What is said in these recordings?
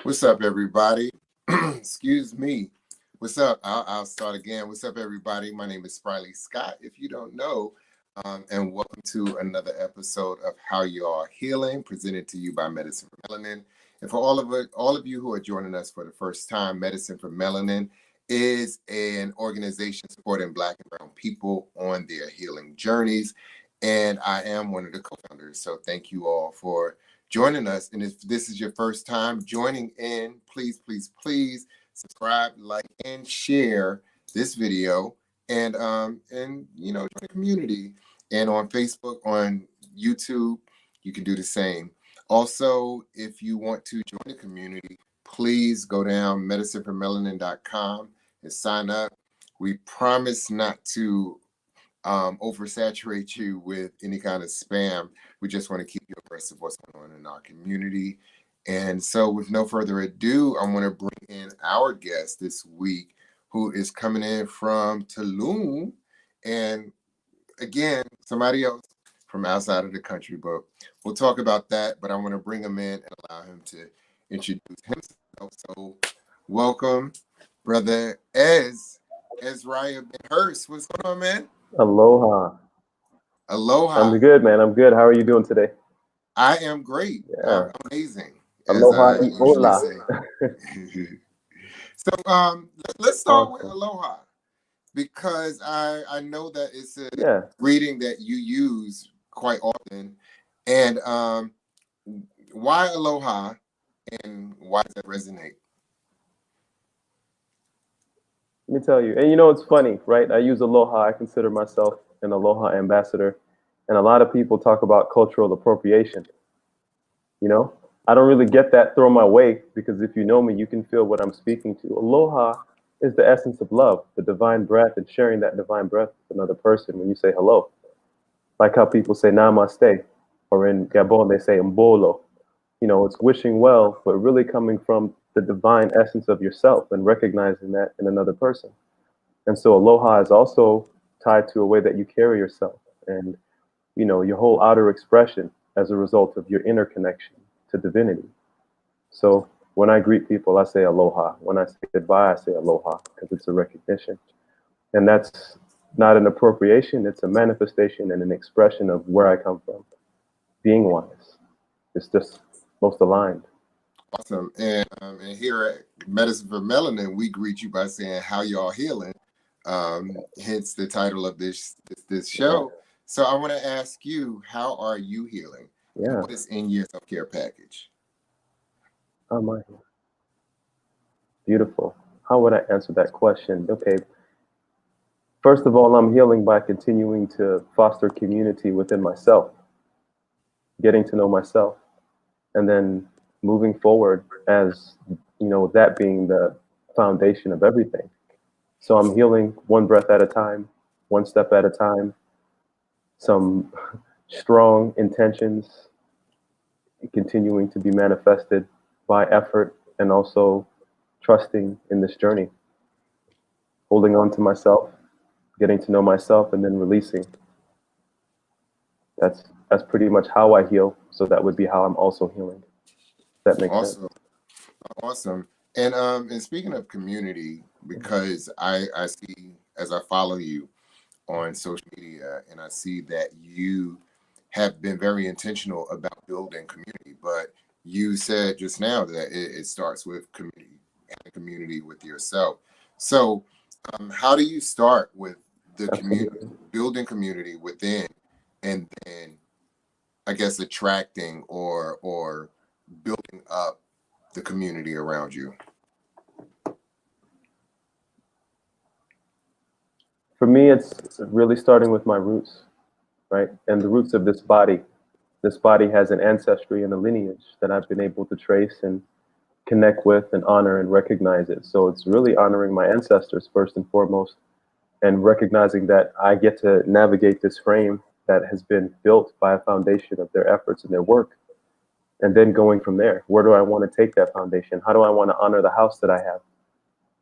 What's up, everybody? Excuse me. What's up? I'll start again. What's up, everybody? My name is Spry Lee Scott. If you don't know, and welcome to another episode of How You Are Healing, presented to you by Medicine4Melanin. And for all of you who are joining us for the first time, Medicine4Melanin is an organization supporting Black and Brown people on their healing journeys. And I am one of the co-founders. So thank you all for joining us. And if this is your first time joining in, please subscribe, like, and share this video. And join the community. And on Facebook, on YouTube, you can do the same. Also, if you want to join the community, please go down medicine4melanin.com and sign up. We promise not to oversaturate you with any kind of spam. We just want to keep you abreast of what's going on in our community. And so with no further ado, I want to bring in our guest this week, who is coming in from Tulum. And again, somebody else from outside of the country, but we'll talk about that. But I want to bring him in and allow him to introduce himself. So welcome, brother Ezriyah Ben Hurst. What's going on, man? Aloha. Aloha. I'm good, man. I'm good. How are you doing today? I am great. Yeah. Amazing. Aloha y hola. So let's start with aloha, because I know that it's a greeting that you use quite often. And why aloha, and why does that resonate? Let me tell you. And you know, it's funny, right? I use aloha. I consider myself an aloha ambassador. And a lot of people talk about cultural appropriation. You know, I don't really get that thrown my way, because if you know me, you can feel what I'm speaking to. Aloha is the essence of love, the divine breath, and sharing that divine breath with another person when you say hello. Like how people say namaste, or in Gabon, they say mbolo. You know, it's wishing well, but really coming from the divine essence of yourself and recognizing that in another person. And so aloha is also tied to a way that you carry yourself and, you know, your whole outer expression as a result of your inner connection to divinity. So when I greet people, I say aloha. When I say goodbye, I say aloha, because it's a recognition. And that's not an appropriation, it's a manifestation and an expression of where I come from, being wise. It's just most aligned. Awesome. And here at Medicine4Melanin, we greet you by saying how y'all healing. Hence the title of this show. Yeah. So I want to ask you, how are you healing? Yeah. And what is in your self-care package? How am I healing? Beautiful. How would I answer that question? Okay. First of all, I'm healing by continuing to foster community within myself, getting to know myself, and then moving forward as, you know, that being the foundation of everything. So I'm healing one breath at a time, one step at a time, some strong intentions continuing to be manifested by effort, and also trusting in this journey, holding on to myself, getting to know myself, and then releasing. That's pretty much how I heal. So that would be how I'm also healing. That makes sense. Awesome. And speaking of community, because I see, as I follow you on social media, and I see that you have been very intentional about building community, but you said just now that it starts with community, having community with yourself. So how do you start with the community, building community within, and then I guess attracting or building up the community around you? For me, it's really starting with my roots, right? And the roots of this body. This body has an ancestry and a lineage that I've been able to trace and connect with and honor and recognize it. So it's really honoring my ancestors first and foremost, and recognizing that I get to navigate this frame that has been built by a foundation of their efforts and their work. And then going from there, where do I want to take that foundation? How do I want to honor the house that I have,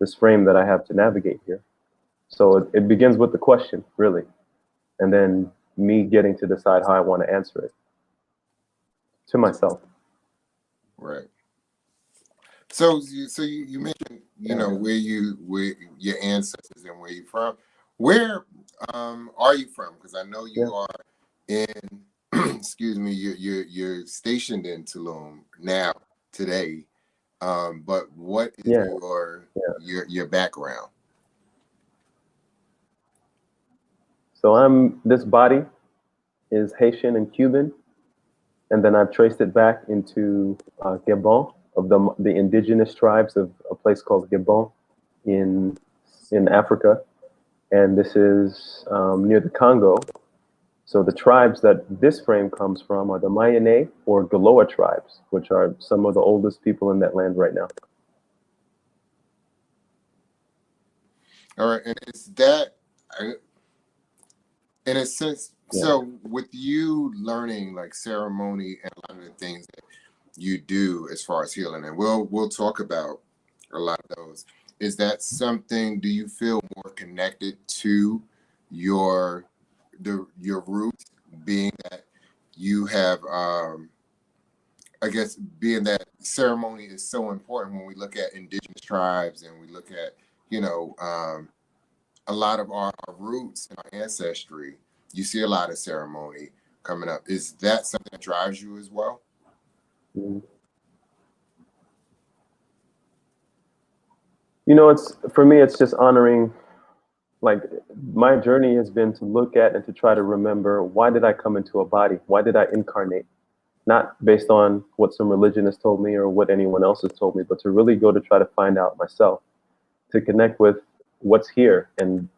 this frame that I have to navigate here? So it begins with the question, really, and then me getting to decide how I want to answer it to myself. Right. So you mentioned, where your ancestors and where you're from. Where are you from? Because I know you are in excuse me, you're stationed in Tulum now today. But what is your background? So this body is Haitian and Cuban, and then I've traced it back into Gabon, of the indigenous tribes of a place called Gabon in Africa, and this is near the Congo. So the tribes that this frame comes from are the Mayane or Galoa tribes, which are some of the oldest people in that land right now. All right, and is that in a sense? So with you learning like ceremony and a lot of the things that you do as far as healing, and we'll talk about a lot of those. Is that something? Do you feel more connected to your roots, being that you have I guess being that ceremony is so important when we look at indigenous tribes and we look at a lot of our roots and our ancestry, you see a lot of ceremony coming up. Is that something that drives you as well? It's for me, it's just honoring, like, my journey has been to look at and to try to remember, why did I come into a body? Why did I incarnate? Not based on what some religion has told me or what anyone else has told me, but to really go to try to find out myself, to connect with what's here. And,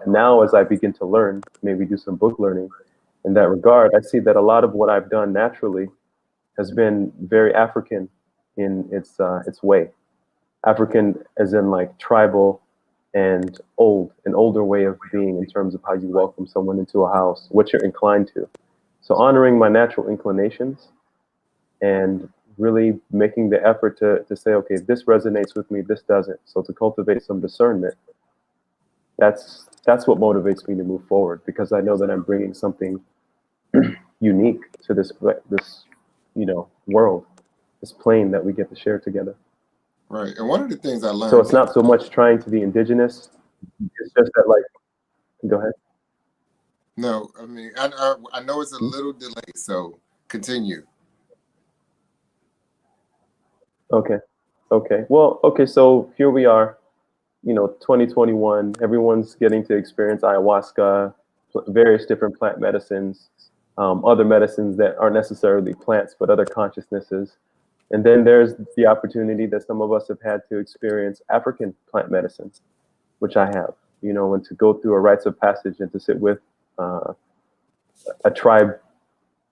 now as I begin to learn, maybe do some book learning in that regard, I see that a lot of what I've done naturally has been very African in its way. African as in like tribal and an older way of being in terms of how you welcome someone into a house, what you're inclined to. So honoring my natural inclinations and really making the effort to say, okay, this resonates with me, this doesn't. So to cultivate some discernment, that's what motivates me to move forward, because I know that I'm bringing something unique to this world, this plane that we get to share together. Right. And one of the things I learned. So it's not so much trying to be indigenous. It's just that, like, go ahead. No, I mean, I know it's a little delayed, so continue. Okay. Well, okay, so here we are, 2021, everyone's getting to experience ayahuasca, various different plant medicines, other medicines that aren't necessarily plants, but other consciousnesses. And then there's the opportunity that some of us have had to experience African plant medicines, which I have, and to go through a rites of passage and to sit with a tribe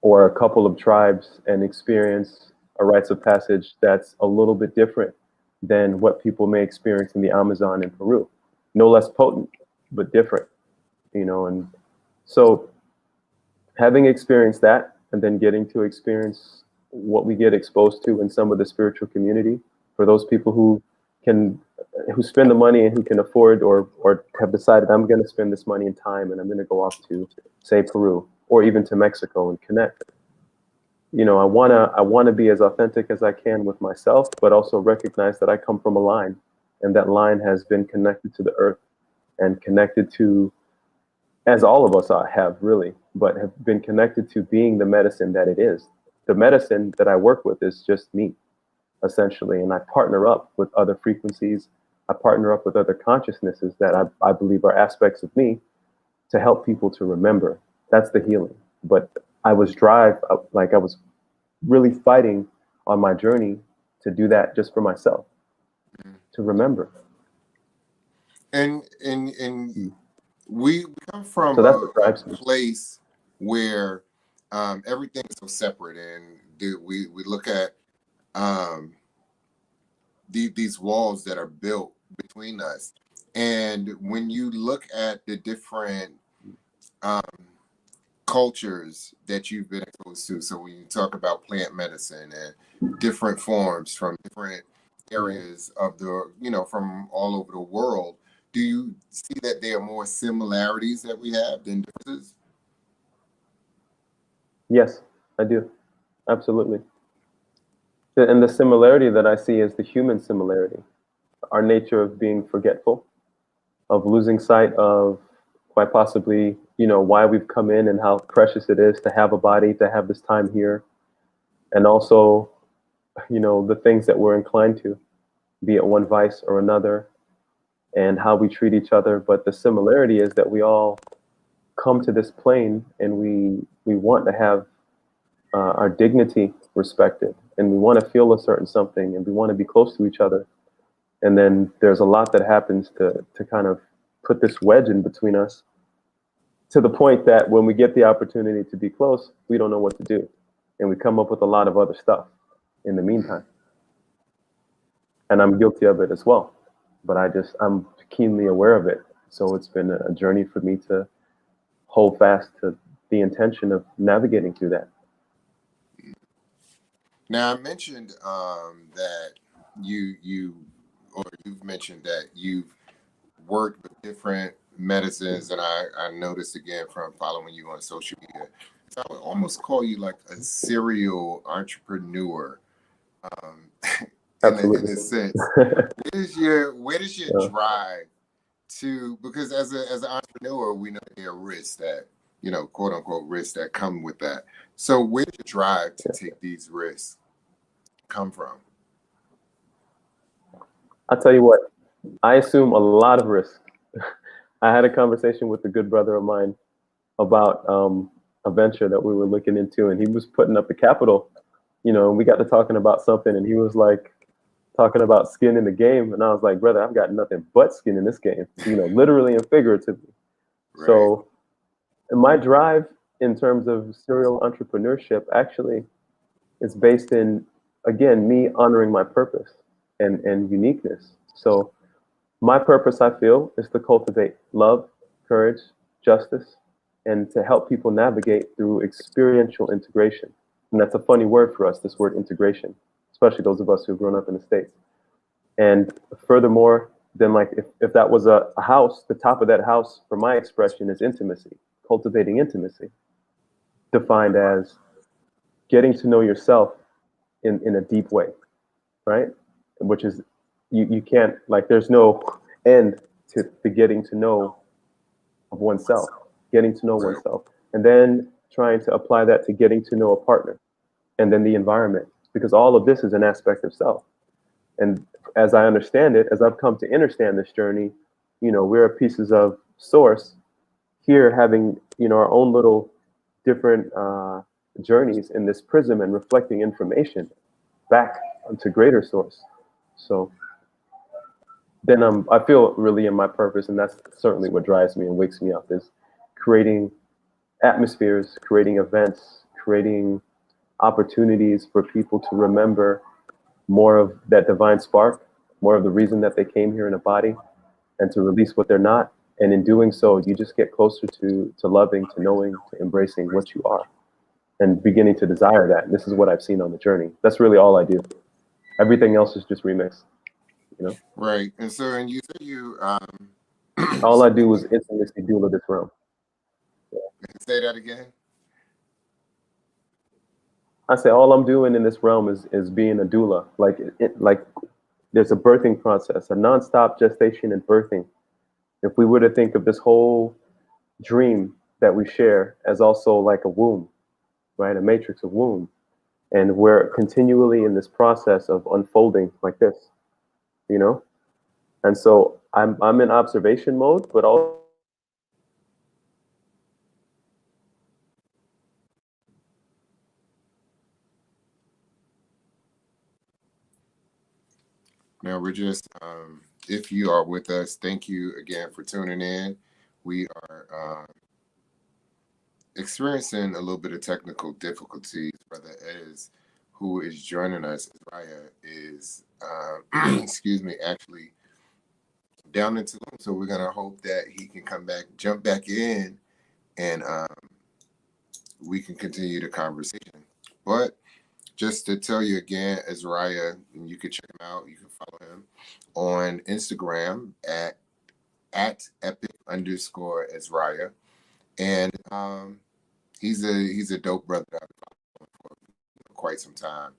or a couple of tribes and experience a rites of passage that's a little bit different than what people may experience in the Amazon in Peru. No less potent, but different, and so having experienced that and then getting to experience what we get exposed to in some of the spiritual community, for those people who spend the money and who can afford or have decided, I'm going to spend this money and time and I'm going to go off to, say, Peru or even to Mexico and connect. I want to be as authentic as I can with myself, but also recognize that I come from a line, and that line has been connected to the earth and connected to, as all of us have really, but have been connected to being the medicine that it is. The medicine that I work with is just me, essentially, and I partner up with other frequencies. I partner up with other consciousnesses that I believe are aspects of me to help people to remember. That's the healing. But I was I was really fighting on my journey to do that just for myself, to remember. And we come from so that's a place where everything is so separate, and we look at these walls that are built between us. And when you look at the different cultures that you've been exposed to, so when you talk about plant medicine and different forms from different areas of from all over the world, do you see that there are more similarities that we have than differences? Yes, I do. Absolutely. And the similarity that I see is the human similarity, our nature of being forgetful, of losing sight of quite possibly, why we've come in and how precious it is to have a body, to have this time here, and also, the things that we're inclined to, be it one vice or another, and how we treat each other. But the similarity is that we all come to this plane and we want to have our dignity respected, and we want to feel a certain something, and we want to be close to each other. And then there's a lot that happens to kind of put this wedge in between us, to the point that when we get the opportunity to be close, we don't know what to do. And we come up with a lot of other stuff in the meantime. And I'm guilty of it as well. But I'm keenly aware of it. So it's been a journey for me to hold fast to the intention of navigating through that. Now, I mentioned that you've mentioned that you've worked with different medicines, and I noticed again from following you on social media, so I would almost call you like a serial entrepreneur. In a sense, where does your drive to, because as an entrepreneur, we know there are risks that, quote unquote risks that come with that. So where did your drive to take these risks come from? I'll tell you what, I assume a lot of risk. I had a conversation with a good brother of mine about a venture that we were looking into, and he was putting up the capital, and we got to talking about something, and he was like talking about skin in the game. And I was like, brother, I've got nothing but skin in this game, literally and figuratively. Right. So my drive in terms of serial entrepreneurship actually is based in, again, me honoring my purpose and uniqueness. So my purpose, I feel, is to cultivate love, courage, justice, and to help people navigate through experiential integration. And that's a funny word for us, this word integration, especially those of us who've grown up in the States. And furthermore, then like if that was a house, the top of that house, for my expression, is intimacy, cultivating intimacy, defined as getting to know yourself in a deep way, right? Which is, you can't, like, there's no end to getting to know of oneself, getting to know oneself, and then trying to apply that to getting to know a partner, and then the environment, because all of this is an aspect of self. And as I understand it, as I've come to understand this journey, we're pieces of source here, having, our own little different journeys in this prism and reflecting information back onto greater source. So then I feel really in my purpose, and that's certainly what drives me and wakes me up, is creating atmospheres, creating events, creating opportunities for people to remember more of that divine spark, more of the reason that they came here in a body, and to release what they're not. And in doing so, you just get closer to loving, to knowing, to embracing what you are, and beginning to desire that. And this is what I've seen on the journey. That's really all I do. Everything else is just remix, Right. And so, and you said you all I do is intimacy doula this realm. Yeah. Say that again. I say all I'm doing in this realm is being a doula. Like there's a birthing process, a nonstop gestation and birthing. If we were to think of this whole dream that we share as also like a womb, right? A matrix of womb. And we're continually in this process of unfolding like this, And so I'm in observation mode, but also now we're just, if you are with us, thank you again for tuning in. We are experiencing a little bit of technical difficulties. Brother Ez, who is joining us, Ezriyah, is, excuse me, actually down into them. So we're going to hope that he can come back, jump back in, and we can continue the conversation. But just to tell you again, Ezriyah, and you can check him out. You can follow him on Instagram at epic_Ezriyah. And he's a dope brother that I've followed for quite some time.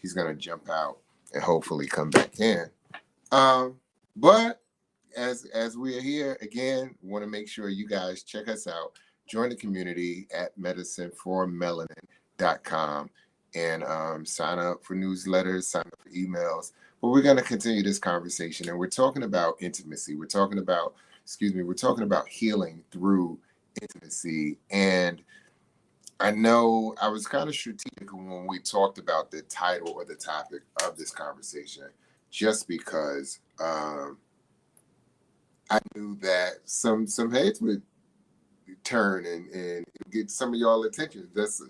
he's going to jump out and hopefully come back in. But as we are here again, want to make sure you guys check us out. Join the community at Medicine4Melanin.com and sign up for newsletters, sign up for emails. But we're going to continue this conversation, and we're talking about intimacy. We're talking about healing through intimacy. And I know I was kind of strategic when we talked about the title or the topic of this conversation, just because I knew that some heads would turn and get some of y'all attention. That's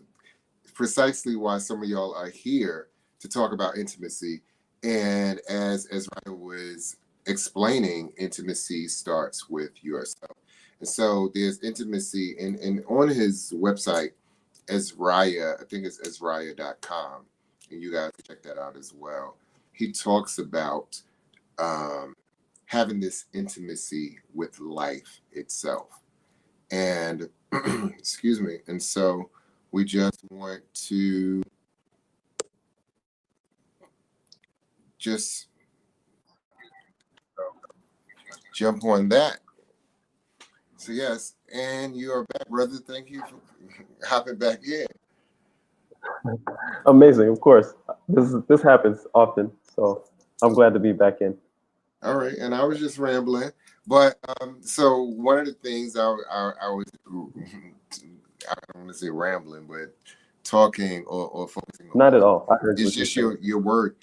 precisely why some of y'all are here to talk about intimacy. And as Ezriyah was explaining, intimacy starts with yourself. And so there's intimacy, and on his website, Ezriyah, I think it's Ezriyah.com, and you guys check that out as well. He talks about having this intimacy with life itself. And excuse me. And so we just want to just jump on that. So yes, and you are back, brother. Thank you for hopping back in. Amazing, of course. This happens often, so I'm glad to be back in. All right, and I was just rambling, but so one of the things I was, I don't want to say rambling, but talking or focusing on. Not at all. I heard it's just your word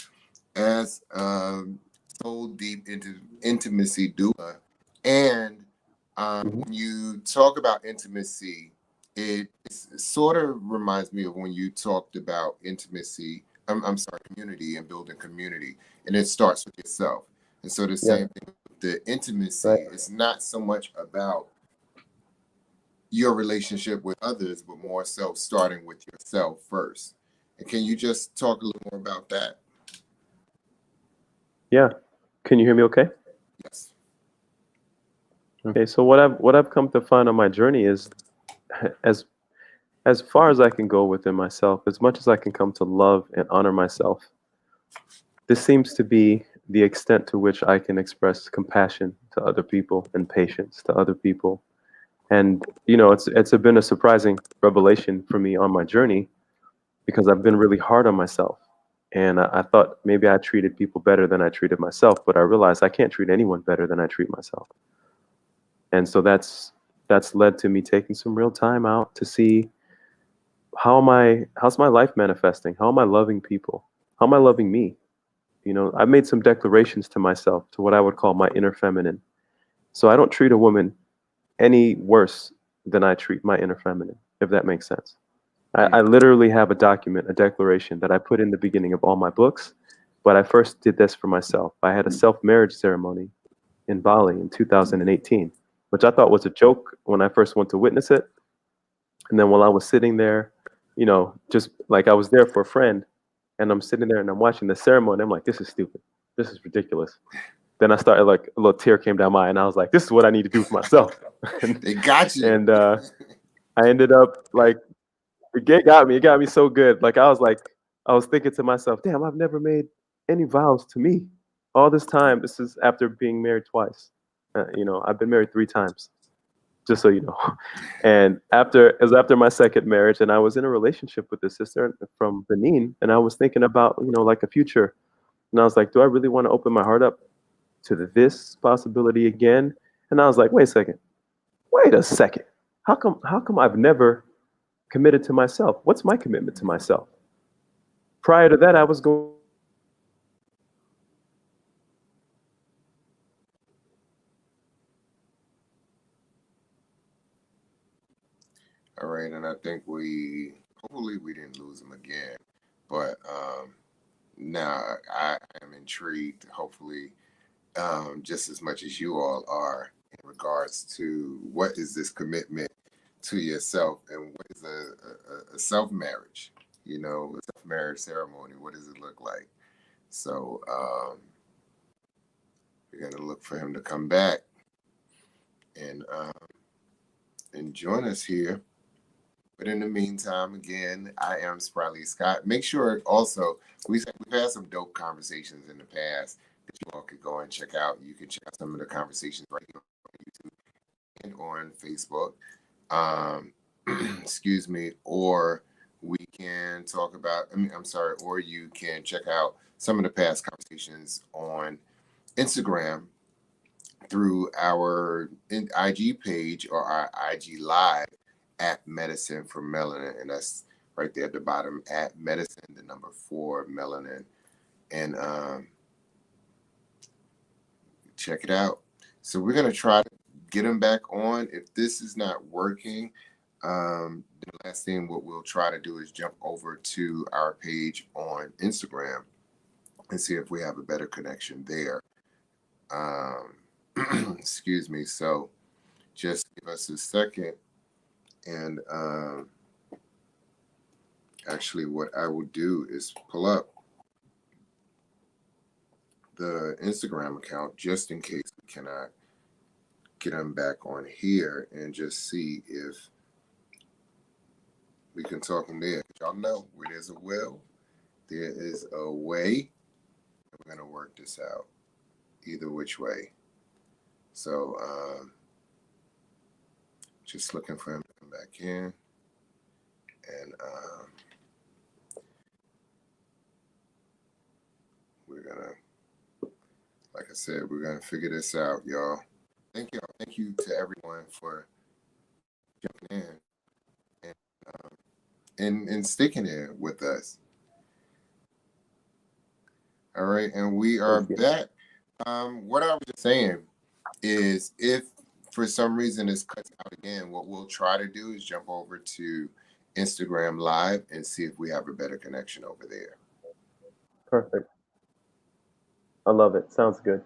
as Soul Deep Intimacy Doula, and when you talk about intimacy, it sort of reminds me of when you talked about intimacy. I'm sorry, community and building community, and it starts with yourself. And so the same thing with the intimacy, it's not so much about your relationship with others, but more so starting with yourself first. And can you just talk a little more about that? Yeah. Can you hear me okay? Yes. Okay, so what I've come to find on my journey is as far as I can go within myself, as much as I can come to love and honor myself, this seems to be the extent to which I can express compassion to other people and patience to other people. And, you know, it's been a surprising revelation for me on my journey, because I've been really hard on myself. And I thought maybe I treated people better than I treated myself, but I realized I can't treat anyone better than I treat myself. And so that's led to me taking some real time out to see how's my life manifesting? How am I loving people? How am I loving me? You know, I've made some declarations to myself, to what I would call my inner feminine. So I don't treat a woman any worse than I treat my inner feminine, if that makes sense. I literally have a document, a declaration that I put in the beginning of all my books, but I first did this for myself. I had a self-marriage ceremony in Bali in 2018, which I thought was a joke when I first went to witness it. And then while I was sitting there, you know, just like I was there for a friend, and I'm sitting there and I'm watching the ceremony. I'm like, this is stupid. This is ridiculous. Then I started, like, a little tear came down my eye, and I was like, this is what I need to do for myself. They got you. And I ended up, like, it got me so good. Like, I was thinking to myself, damn, I've never made any vows to me all this time. This is after being married twice. You know, I've been married 3 times, just so you know. And it was after my second marriage, and I was in a relationship with a sister from Benin, and I was thinking about, you know, like a future. And I was like, do I really want to open my heart up to this possibility again? And I was like, wait a second. How come I've never committed to myself? What's my commitment to myself? Prior to that, I was going. All right, and I think hopefully we didn't lose him again, but now I am intrigued, hopefully just as much as you all are, in regards to what is this commitment to yourself, and what is a self-marriage, you know, a self-marriage ceremony. What does it look like? So we're going to look for him to come back and join us here. But in the meantime, again, I am Spry Lee Scott. Make sure also, we've had some dope conversations in the past that you all could go and check out. You can check out some of the conversations right here on YouTube and on Facebook. Excuse me, or we can talk about, I'm sorry, or you can check out some of the past conversations on Instagram through our IG page or our IG live at Medicine4Melanin. And that's right there at the bottom at Medicine, the number 4 Melanin. And check it out. So we're going to try to get them back on. If this is not working, the last thing what we'll try to do is jump over to our page on Instagram and see if we have a better connection there. Excuse me. So just give us a second. And actually what I will do is pull up the Instagram account just in case we cannot get them back on here and just see if we can talk in there. Y'all know where there's a will, there is a way. We're going to work this out either which way. So just looking for him to come back in. And we're going to, like I said, we're going to figure this out, y'all. Thank you. Thank you to everyone for jumping in and sticking there with us. All right. And we are back. What I was just saying is if for some reason this cuts out again, what we'll try to do is jump over to Instagram Live and see if we have a better connection over there. Perfect. I love it. Sounds good.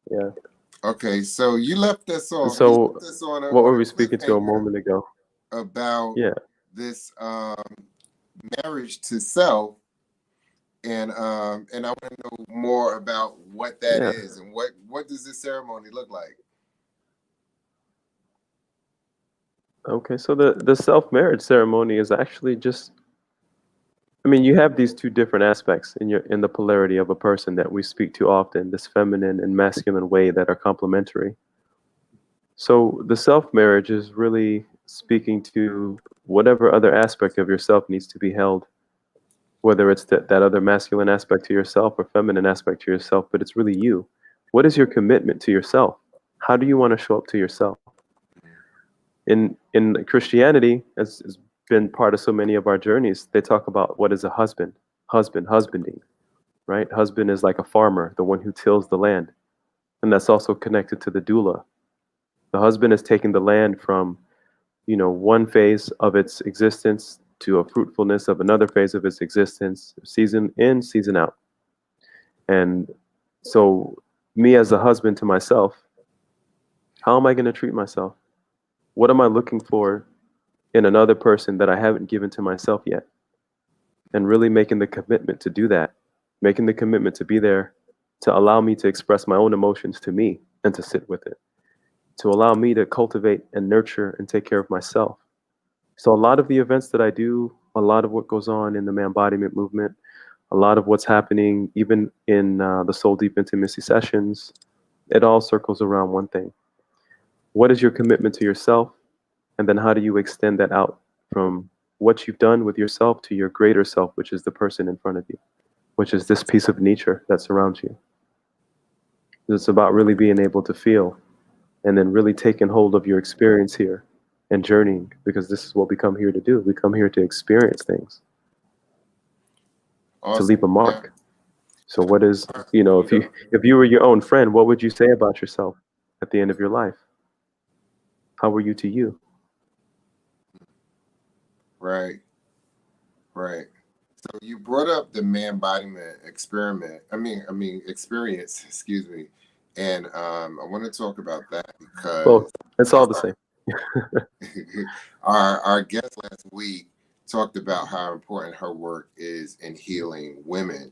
Yeah. Okay, so you left us on. So what were we speaking to a moment ago? About this marriage to self, and I want to know more about what that is and what does this ceremony look like? Okay, so the self-marriage ceremony is actually just, I mean, you have these two different aspects in the polarity of a person that we speak to often, this feminine and masculine way that are complementary. So the self-marriage is really speaking to whatever other aspect of yourself needs to be held, whether it's that other masculine aspect to yourself or feminine aspect to yourself, but it's really you. What is your commitment to yourself? How do you want to show up to yourself? In Christianity, as has been part of so many of our journeys, they talk about what is a husbanding, right? Husband is like a farmer, the one who tills the land. And that's also connected to the doula. The husband is taking the land from, one phase of its existence to a fruitfulness of another phase of its existence, season in, season out. And so me as a husband to myself, how am I going to treat myself? What am I looking for in another person that I haven't given to myself yet? And really making the commitment to do that, making the commitment to be there, to allow me to express my own emotions to me and to sit with it, to allow me to cultivate and nurture and take care of myself. So a lot of the events that I do, a lot of what goes on in the Man-Bodiment movement, a lot of what's happening even in the Soul Deep Intimacy sessions, it all circles around one thing. What is your commitment to yourself? And then how do you extend that out from what you've done with yourself to your greater self, which is the person in front of you, which is this piece of nature that surrounds you. It's about really being able to feel and then really taking hold of your experience here and journeying, because this is what we come here to do. We come here to experience things, to leave a mark. So what is, if you were your own friend, what would you say about yourself at the end of your life? How were you to you? Right. So you brought up the Man-Bodiment experience, excuse me. And I want to talk about that because it's all the same. our guest last week talked about how important her work is in healing women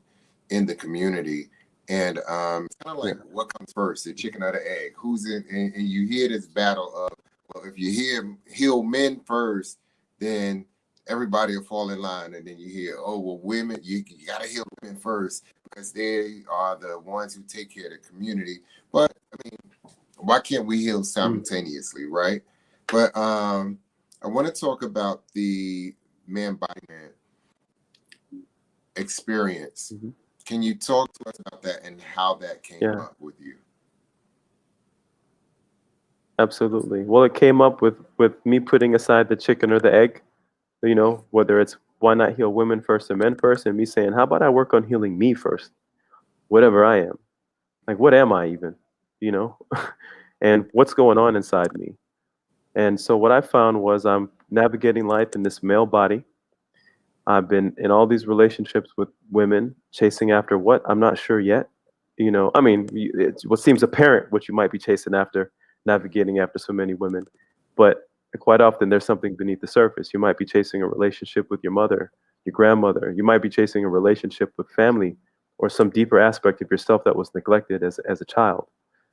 in the community. And it's kind of like what comes first, the chicken or the egg? Who's in? And you hear this battle of, well, if you heal men first, then everybody will fall in line, and then you hear, oh, well, women, you got to heal women first because they are the ones who take care of the community. But I mean, why can't we heal simultaneously, right? But I want to talk about the man body man experience. Can you talk to us about that and how that came up with you? Absolutely. Well, it came up with me putting aside the chicken or the egg, you know, whether it's why not heal women first or men first, and me saying, how about I work on healing me first, whatever I am. Like, what am I even, you know, and what's going on inside me? And so what I found was I'm navigating life in this male body. I've been in all these relationships with women, chasing after what? I'm not sure yet. You know, I mean, it's what seems apparent what you might be chasing after, navigating after so many women. But quite often there's something beneath the surface. You might be chasing a relationship with your mother, your grandmother. You might be chasing a relationship with family or some deeper aspect of yourself that was neglected as a child.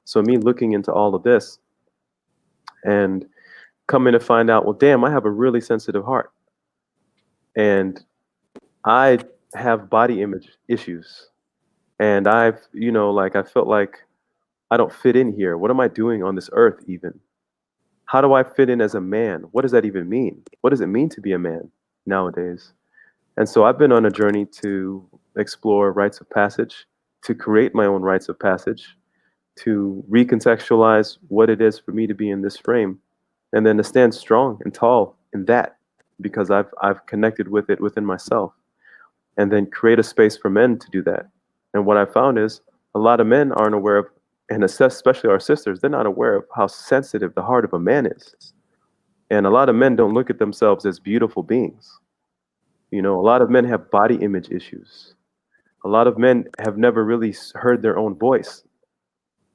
So me looking into all of this and coming to find out, well, damn, I have a really sensitive heart. And I have body image issues. And I've, you know, like I felt like I don't fit in here. What am I doing on this earth even? How do I fit in as a man? What does that even mean? What does it mean to be a man nowadays? And so I've been on a journey to explore rites of passage, to create my own rites of passage, to recontextualize what it is for me to be in this frame, and then to stand strong and tall in that, because I've connected with it within myself, and then create a space for men to do that. And what I found is a lot of men aren't aware of, and especially our sisters, they're not aware of how sensitive the heart of a man is. And a lot of men don't look at themselves as beautiful beings. You know, a lot of men have body image issues. A lot of men have never really heard their own voice.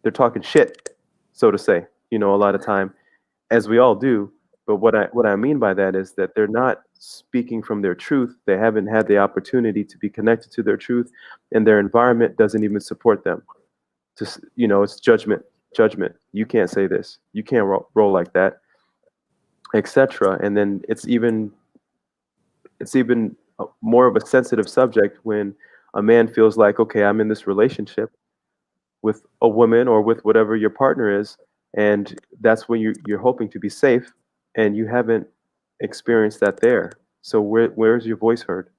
They're talking shit, so to say, you know, a lot of time, as we all do. But what I mean by that is that they're not speaking from their truth. They haven't had the opportunity to be connected to their truth, and their environment doesn't even support them. Just, you know, it's judgment. You can't say this. You can't roll like that, etc. And then it's even more of a sensitive subject when a man feels like, okay, I'm in this relationship with a woman or with whatever your partner is, and that's when you're hoping to be safe, and you haven't experienced that there. So where's your voice heard?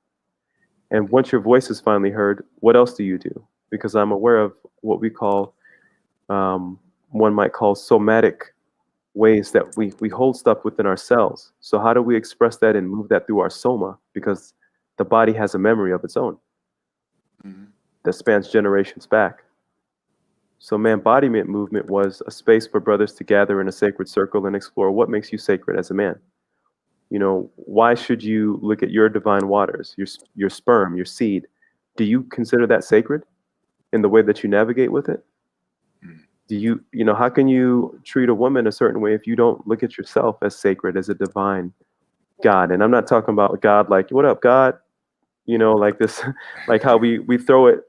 And once your voice is finally heard, what else do you do? Because I'm aware of what we call, one might call somatic ways that we hold stuff within ourselves. So how do we express that and move that through our soma? Because the body has a memory of its own that spans generations back. So man embodiment movement was a space for brothers to gather in a sacred circle and explore what makes you sacred as a man. You know, why should you look at your divine waters, your sperm, your seed? Do you consider that sacred in the way that you navigate with it? Do you know, how can you treat a woman a certain way if you don't look at yourself as sacred, as a divine God? And I'm not talking about God like, what up, God? You know, like this, like how we throw it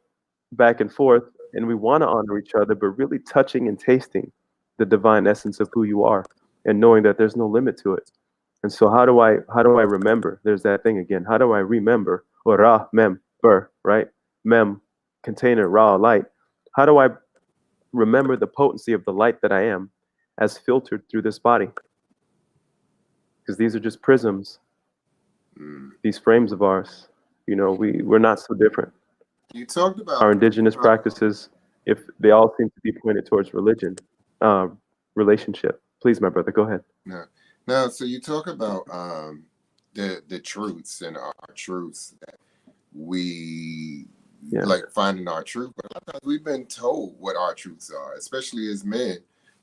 back and forth and we want to honor each other, but really touching and tasting the divine essence of who you are and knowing that there's no limit to it. And so how do I remember? There's that thing again. How do I remember? Or Ra, Mem, Bur, right? Mem, container, Ra, light. How do I remember the potency of the light that I am as filtered through this body? Because these are just prisms, these frames of ours. You know, we're not so different. You talked about Our indigenous practices, if they all seem to be pointed towards religion, relationship. Please, my brother, go ahead. No, so you talk about the truths and our truths that we like finding our truth, but a lot of times we've been told what our truths are, especially as men.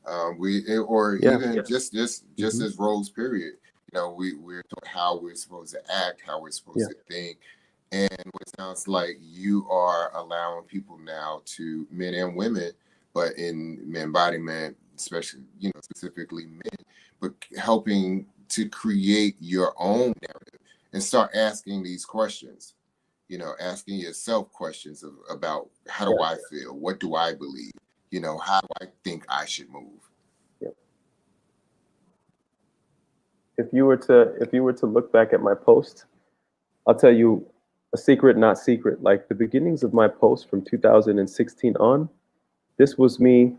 Even just as roles, period. You know, we're told how we're supposed to act, how we're supposed to think. And what sounds like you are allowing people now, to men and women, but in men embodiment, especially, you know, specifically men, but helping to create your own narrative and start asking these questions, you know, asking yourself questions about how do I feel? What do I believe? You know, how do I think I should move? if you were to look back at my post, I'll tell you a secret, not secret. Like the beginnings of my post from 2016 on, this was me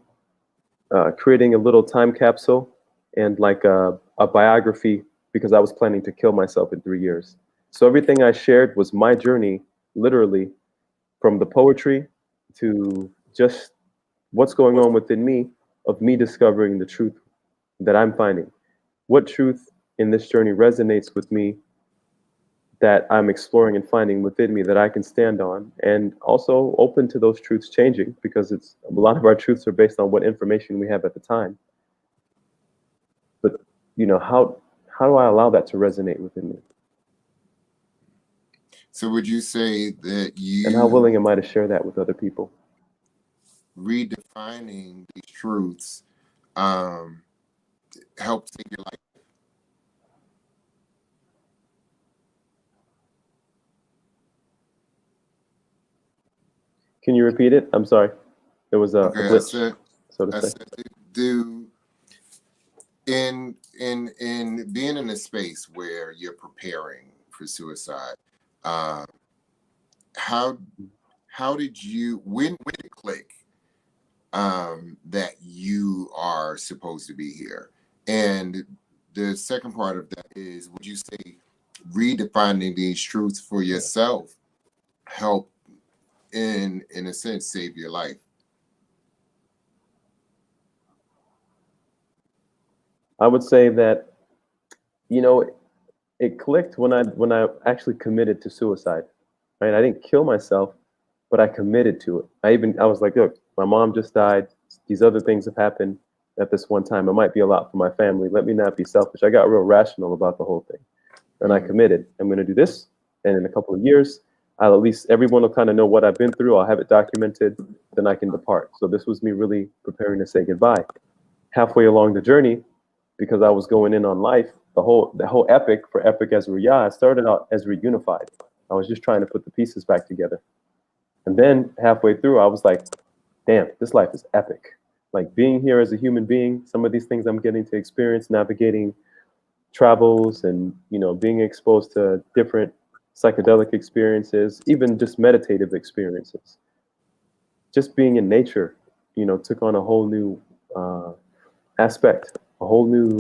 creating a little time capsule and like a biography because I was planning to kill myself in 3 years. So everything I shared was my journey, literally, from the poetry to just what's going on within me, of me discovering the truth that I'm finding. What truth in this journey resonates with me that I'm exploring and finding within me that I can stand on, and also open to those truths changing, because it's a lot of our truths are based on what information we have at the time. But how do I allow that to resonate within me? So would you say that And how willing am I to share that with other people? redefining these truths helps in your life? Can you repeat it? I'm sorry. There was a Okay, glitch, so to I say. said, do in being in a space where you're preparing for suicide, uh, how did you when did it click that you are supposed to be here? And the second part of that is, would you say redefining these truths for yourself help in a sense save your life? I would say that, it clicked when I actually committed to suicide. Right? I didn't kill myself, but I committed to it. I was like, look, my mom just died. These other things have happened at this one time. It might be a lot for my family. Let me not be selfish. I got real rational about the whole thing. And I committed. I'm going to do this. And in a couple of years, I'll at least everyone will kind of know what I've been through. I'll have it documented. Then I can depart. So this was me really preparing to say goodbye. Halfway along the journey, because I was going in on life, the whole epic for Epic Ezriyah, I started out Ezriyah Unified. I was just trying to put the pieces back together. And then halfway through, I was like, damn, this life is epic. Like being here as a human being, some of these things I'm getting to experience, navigating travels and, being exposed to different psychedelic experiences, even just meditative experiences. Just being in nature, took on a whole new aspect, a whole new,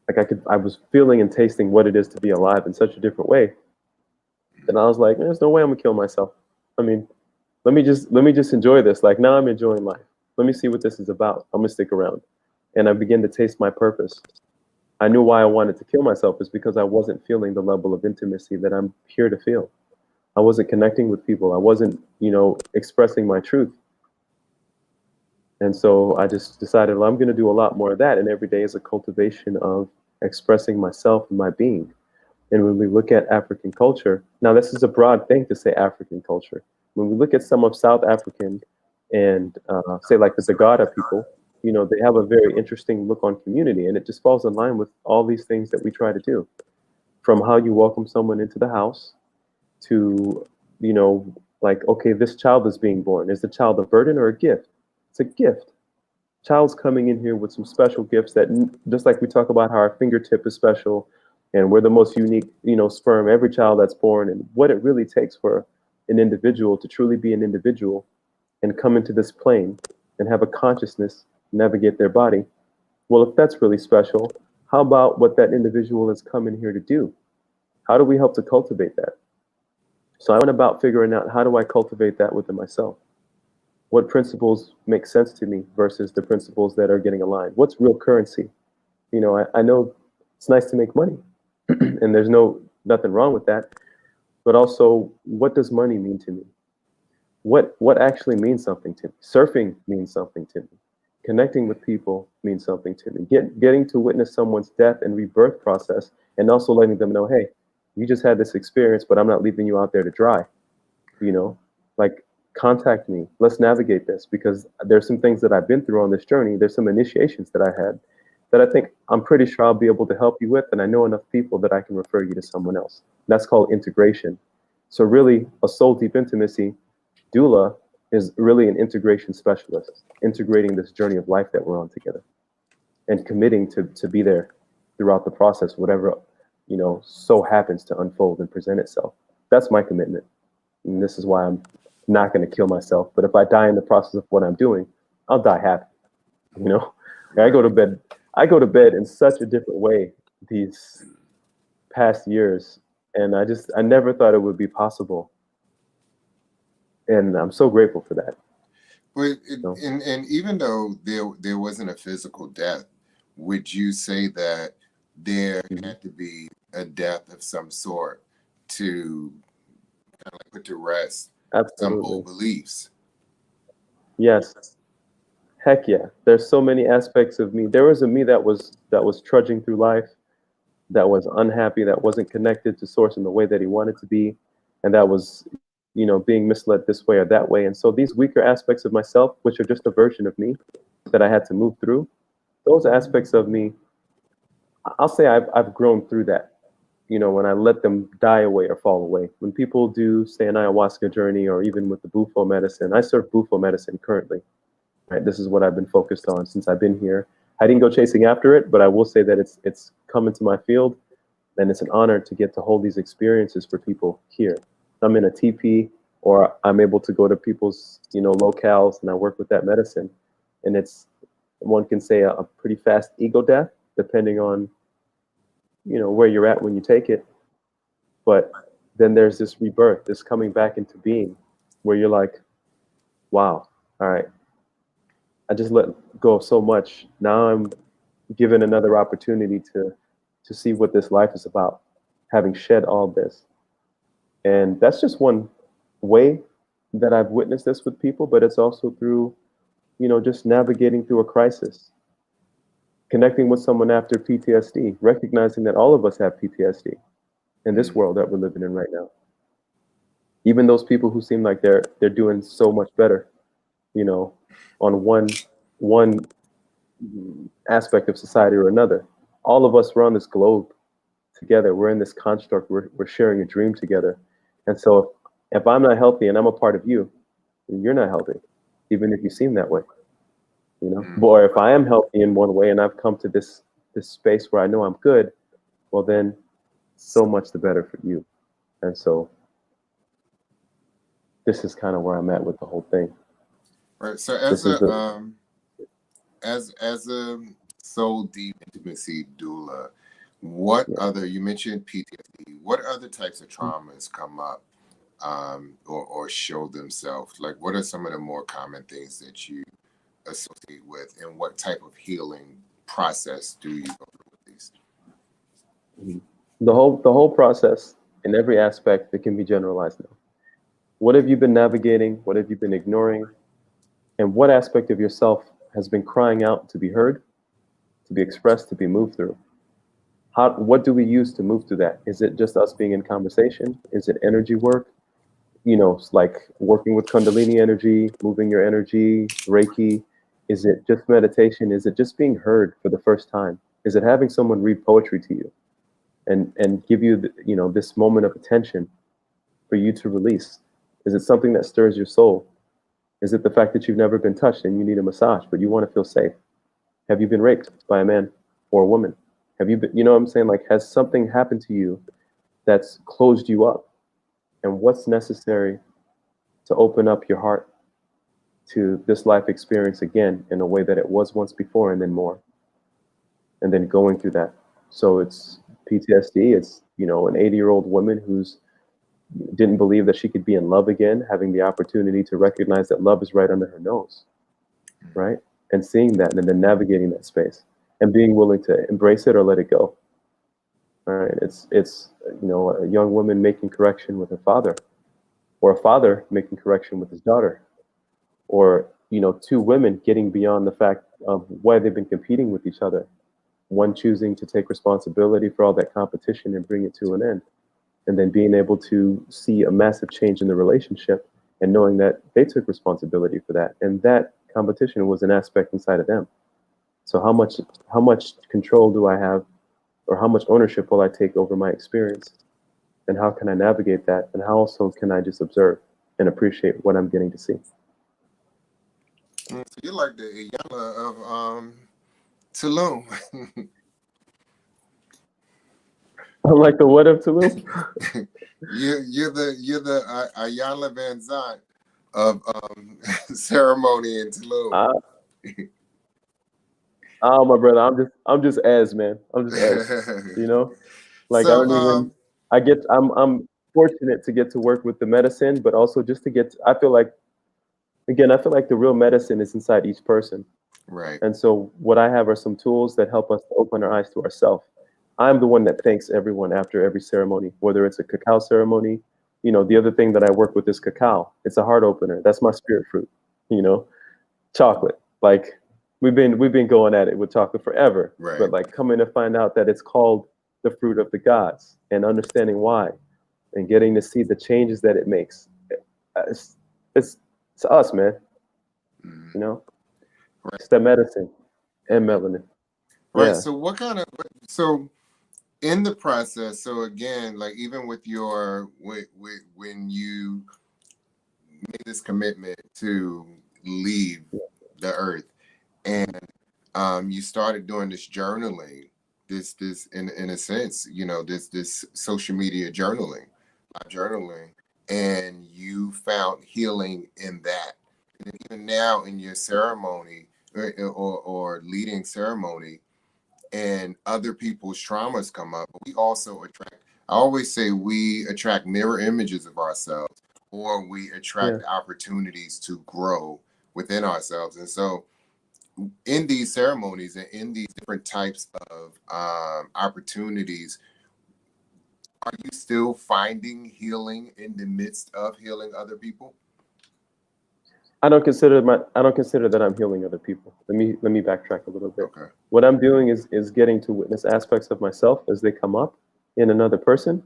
like I was feeling and tasting what it is to be alive in such a different way. And I was like, there's no way I'm gonna kill myself. I mean, let me just enjoy this. Like now I'm enjoying life. Let me see what this is about. I'm gonna stick around. And I began to taste my purpose. I knew why I wanted to kill myself is because I wasn't feeling the level of intimacy that I'm here to feel. I wasn't connecting with people. I wasn't, expressing my truth. And so I just decided, well, I'm going to do a lot more of that. And every day is a cultivation of expressing myself and my being. And when we look at African culture, now this is a broad thing to say African culture. When we look at some of South African and say like the Zagata people, they have a very interesting look on community. And it just falls in line with all these things that we try to do. From how you welcome someone into the house to, like, okay, this child is being born. Is the child a burden or a gift? It's a gift. Child's coming in here with some special gifts that, just like we talk about how our fingertip is special and we're the most unique, sperm, every child that's born, and what it really takes for an individual to truly be an individual and come into this plane and have a consciousness navigate their body. Well, if that's really special, how about what that individual is coming here to do? How do we help to cultivate that? So I went about figuring out, how do I cultivate that within myself? What principles make sense to me versus the principles that are getting aligned? What's real currency? I know it's nice to make money and there's nothing wrong with that. But also, what does money mean to me? What actually means something to me? Surfing means something to me. Connecting with people means something to me. Getting to witness someone's death and rebirth process, and also letting them know, hey, you just had this experience, but I'm not leaving you out there to dry. Like, contact me. Let's navigate this, because there's some things that I've been through on this journey. There's some initiations that I had that I think I'm pretty sure I'll be able to help you with, and I know enough people that I can refer you to someone else. That's called integration. So really, a soul deep intimacy doula is really an integration specialist, integrating this journey of life that we're on together and committing to be there throughout the process, whatever, so happens to unfold and present itself. That's my commitment. And this is why I'm not going to kill myself. But if I die in the process of what I'm doing, I'll die happy. I go to bed in such a different way these past years. And I never thought it would be possible. And I'm so grateful for that. But and even though there wasn't a physical death, would you say that there had to be a death of some sort to kind of like put to rest some old beliefs? Yes. Heck yeah. There's so many aspects of me. There was a me that was trudging through life, that was unhappy, that wasn't connected to source in the way that he wanted to be, and that was, being misled this way or that way. And so these weaker aspects of myself, which are just a version of me that I had to move through, those aspects of me, I'll say I've grown through that. When I let them die away or fall away. When people do, say, an ayahuasca journey, or even with the Bufo medicine, I serve Bufo medicine currently. Right, this is what I've been focused on since I've been here. I didn't go chasing after it, but I will say that it's come into my field, and it's an honor to get to hold these experiences for people here. I'm in a TP, or I'm able to go to people's, locales, and I work with that medicine, and it's, one can say, a pretty fast ego death, depending on, where you're at when you take it. But then there's this rebirth, this coming back into being, where you're like, wow, all right, I just let go of so much. Now I'm given another opportunity to see what this life is about, having shed all this. And that's just one way that I've witnessed this with people, but it's also through, just navigating through a crisis, connecting with someone after PTSD, recognizing that all of us have PTSD in this world that we're living in right now. Even those people who seem like they're doing so much better, on one aspect of society or another. All of us, we're on this globe together. We're in this construct. We're sharing a dream together. And so if I'm not healthy and I'm a part of you, then you're not healthy, even if you seem that way. Or if I am healthy in one way and I've come to this space where I know I'm good, well then so much the better for you. And so this is kind of where I'm at with the whole thing. Right. So as a soul deep intimacy doula, what other, you mentioned PTSD, what other types of traumas come up or show themselves? Like, what are some of the more common things that you associate with, and what type of healing process do you go through with these? The whole process, in every aspect, it can be generalized now. What have you been navigating? What have you been ignoring? And what aspect of yourself has been crying out to be heard, to be expressed, to be moved through? What do we use to move through that? Is it just us being in conversation? Is it energy work? Like working with Kundalini energy, moving your energy, Reiki? Is it just meditation? Is it just being heard for the first time? Is it having someone read poetry to you and give you, this moment of attention for you to release? Is it something that stirs your soul? Is it the fact that you've never been touched and you need a massage, but you want to feel safe? Have you been raped by a man or a woman? Have you been, what I'm saying? Like, has something happened to you that's closed you up? And what's necessary to open up your heart to this life experience again in a way that it was once before, and then more, and then going through that? So it's PTSD. It's, an 80-year-old woman who's didn't believe that she could be in love again, having the opportunity to recognize that love is right under her nose, right? And seeing that, and then navigating that space and being willing to embrace it or let it go. All right, it's a young woman making correction with her father, or a father making correction with his daughter, or two women getting beyond the fact of why they've been competing with each other, one choosing to take responsibility for all that competition and bring it to an end, and then being able to see a massive change in the relationship and knowing that they took responsibility for that, and that competition was an aspect inside of them. So how much control do I have, or how much ownership will I take over my experience, and how can I navigate that, and how also can I just observe and appreciate what I'm getting to see? So you're like the Iyanla of Tulum. I'm like the what of Tulum? You're the Ayanla Van Zant of ceremony in Tulum. Oh, my brother, I'm just as man. I'm just as, you know, like I So don't even. I'm fortunate to get to work with the medicine, but also just to get. I feel like I feel like the real medicine is inside each person. right, And so what I have are some tools that help us to open our eyes to ourselves. I'm the one that thanks everyone after every ceremony, whether it's a cacao ceremony. You know, the other thing that I work with is cacao. It's a heart opener. That's my spirit fruit. You know, chocolate. Like we've been going at it with chocolate forever, right. but like coming to find out that it's called the fruit of the gods and understanding why and getting to see the changes that it makes. It's it's, it's us, man. Mhm. You know, Right, it's the medicine and melanin. right. Yeah. So what kind of so in the process? So again, like even with your when you made this commitment to leave the earth, and you started doing this journaling, this in a sense, you know, this social media journaling, live journaling, and you found healing in that. And even now in your ceremony or leading ceremony, and other people's traumas come up, we also attract. I always say we attract mirror images of ourselves, or we Yeah. attract opportunities to grow within ourselves. And so in these ceremonies and in these different types of opportunities, are you still finding healing in the midst of healing other people? I don't consider that I'm healing other people. Let me backtrack a little bit. Okay. What I'm doing is getting to witness aspects of myself as they come up in another person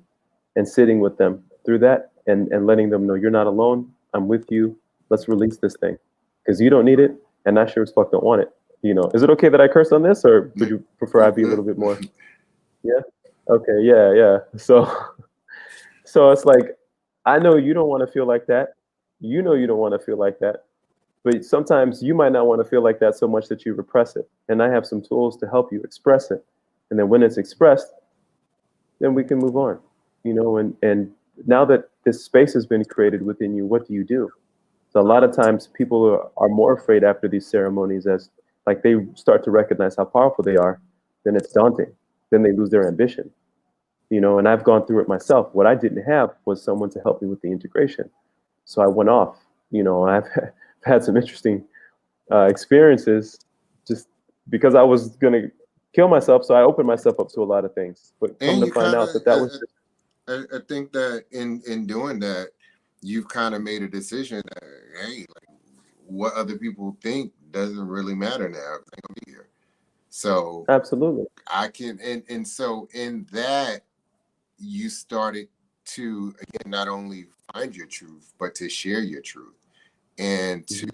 and sitting with them through that and letting them know you're not alone. I'm with you. Let's release this thing. Because you don't need it and I sure as fuck don't want it. You know, is it okay that I curse on this or would you prefer I be a little bit more? Yeah. Okay, yeah, yeah. So so it's like I know you don't want to feel like that. You know you don't want to feel like that. But sometimes you might not want to feel like that so much that you repress it. And I have some tools to help you express it. And then when it's expressed, then we can move on. You know, and now that this space has been created within you, what do you do? So a lot of times people are more afraid after these ceremonies as like they start to recognize how powerful they are, then it's daunting. Then they lose their ambition. You know, and I've gone through it myself. What I didn't have was someone to help me with the integration. So I went off. You know, I've had some interesting experiences just because I was going to kill myself. So I opened myself up to a lot of things. But come And to you find kind of, out that that was just, I think that in doing that, you've kind of made a decision that, hey, like what other people think doesn't really matter now. 'Cause I'm gonna be here. So absolutely. I can, and so in that, you started to again not only find your truth, but to share your truth and to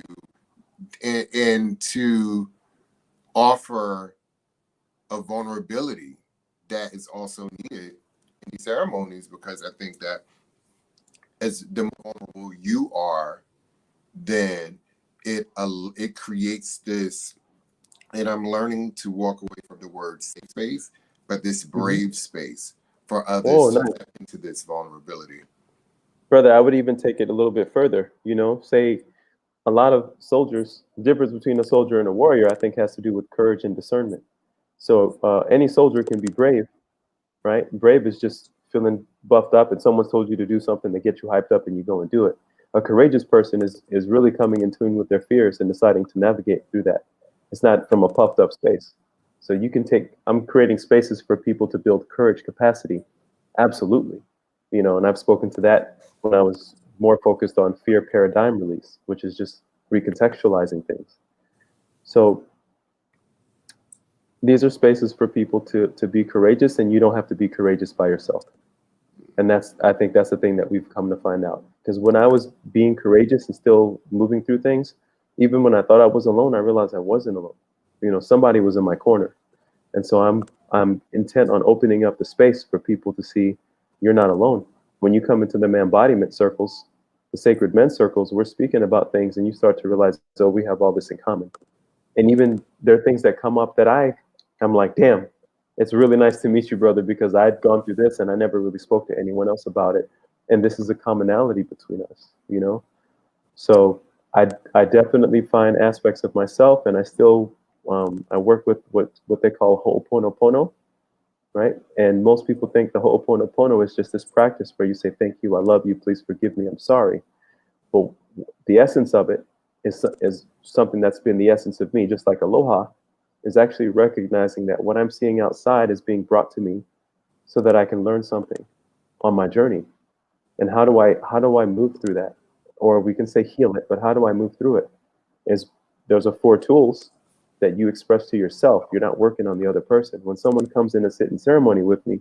Mhm. and to offer a vulnerability that is also needed in these ceremonies, because I think that as the more vulnerable you are, then it creates this, and I'm learning to walk away from the word safe space, but this Mhm. brave space for others Oh, to nice. step into this vulnerability. Brother, I would even take it a little bit further. You know, say a lot of soldiers, the difference between a soldier and a warrior, I think, has to do with courage and discernment. So any soldier can be brave, right? Brave is just feeling buffed up and someone's told you to do something to get you hyped up and you go and do it. A courageous person is really coming in tune with their fears and deciding to navigate through that. It's not from a puffed up space. So you can I'm creating spaces for people to build courage capacity. Absolutely. You know, and I've spoken to that when I was more focused on fear paradigm release, which is just recontextualizing things. So these are spaces for people to be courageous, and you don't have to be courageous by yourself. And I think that's the thing that we've come to find out. Because when I was being courageous and still moving through things, even when I thought I was alone, I realized I wasn't alone. You know, somebody was in my corner. And so I'm intent on opening up the space for people to see you're not alone. When you come into the embodiment circles, the sacred men circles, we're speaking about things and you start to realize, so we have all this in common. And even there are things that come up that I'm like, damn, It's really nice to meet you, brother, because I'd gone through this and I never really spoke to anyone else about it. And this is a commonality between us, you know? So I definitely find aspects of myself, and I still I work with what they call Ho'oponopono, right? And most people think the Ho'oponopono is just this practice where you say, thank you, I love you, please forgive me, I'm sorry. But the essence of it is something that's been the essence of me, just like aloha, is actually recognizing that what I'm seeing outside is being brought to me so that I can learn something on my journey. And how do I move through that? Or we can say heal it, but how do I move through it? Is There's a 4 tools that you express to yourself. You're not working on the other person. When someone comes in to sit in ceremony with me,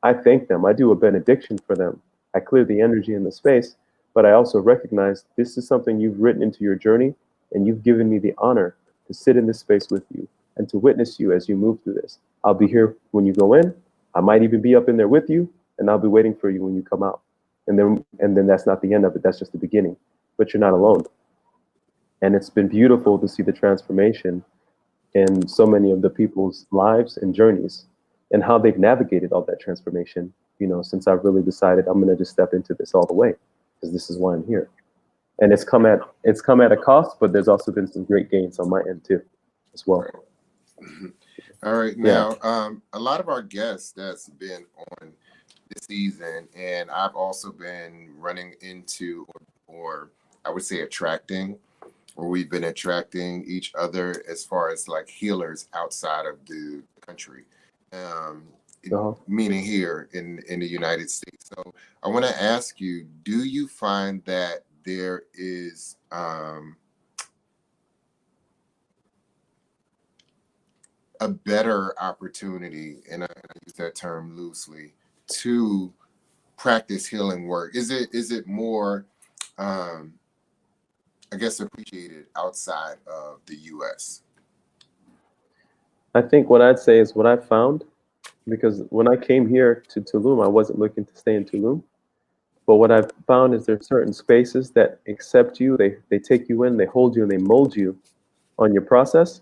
I thank them. I do a benediction for them. I clear the energy in the space, but I also recognize this is something you've written into your journey, and you've given me the honor to sit in this space with you and to witness you as you move through this. I'll be here when you go in. I might even be up in there with you, and I'll be waiting for you when you come out. And then that's not the end of it. That's just the beginning. But you're not alone. And it's been beautiful to see the transformation in so many of the people's lives and journeys and how they've navigated all that transformation, since I've really decided I'm going to just step into this all the way because this is why I'm here. And it's come at a cost, but there's also been some great gains on my end too, as well. All right. Now, a lot of our guests that's been on this season, and I've also been running into, or I would say attracting, or we've been attracting each other as far as like healers outside of the country, meaning here in the United States. So I want to ask you, do you find that there is a better opportunity, and I use that term loosely, to practice healing work? Is it more, I guess, appreciated outside of the U.S.? I think what I'd say is what I found, because when I came here to Tulum, I wasn't looking to stay in Tulum. But what I've found is there are certain spaces that accept you, they take you in, they hold you, and they mold you on your process.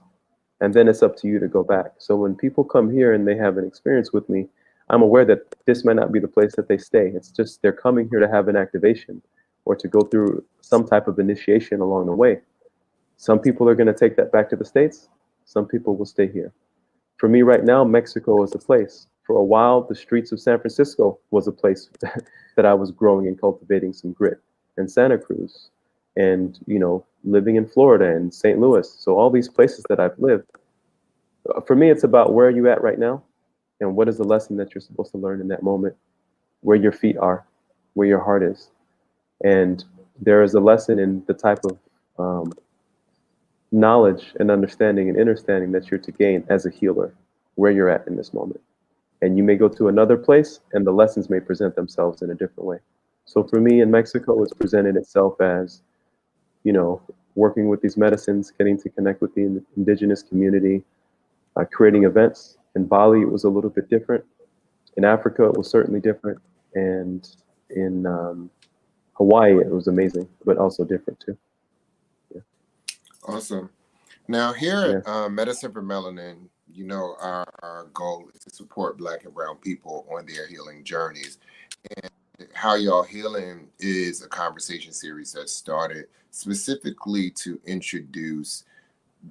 And then it's up to you to go back. So when people come here and they have an experience with me, I'm aware that this might not be the place that they stay. It's just they're coming here to have an activation or to go through some type of initiation along the way. Some people are going to take that back to the States. Some people will stay here. For me right now, Mexico is a place. For a while, the streets of San Francisco was a place that I was growing and cultivating some grit. And Santa Cruz, and living in Florida and St. Louis. So all these places that I've lived, for me, it's about where are you at right now, and what is the lesson that you're supposed to learn in that moment, where your feet are, where your heart is. And there is a lesson in the type of knowledge and understanding and understanding that you're to gain as a healer, where you're at in this moment. And you may go to another place and the lessons may present themselves in a different way. So for me in Mexico, it's presented itself as, working with these medicines, getting to connect with the indigenous community, creating events. In Bali, it was a little bit different. In Africa, it was certainly different. And in Hawaii, it was amazing, but also different too. Yeah. Awesome. Now here at Medicine4Melanin, our goal is to support Black and Brown people on their healing journeys. And How Y'all Healing is a conversation series that started specifically to introduce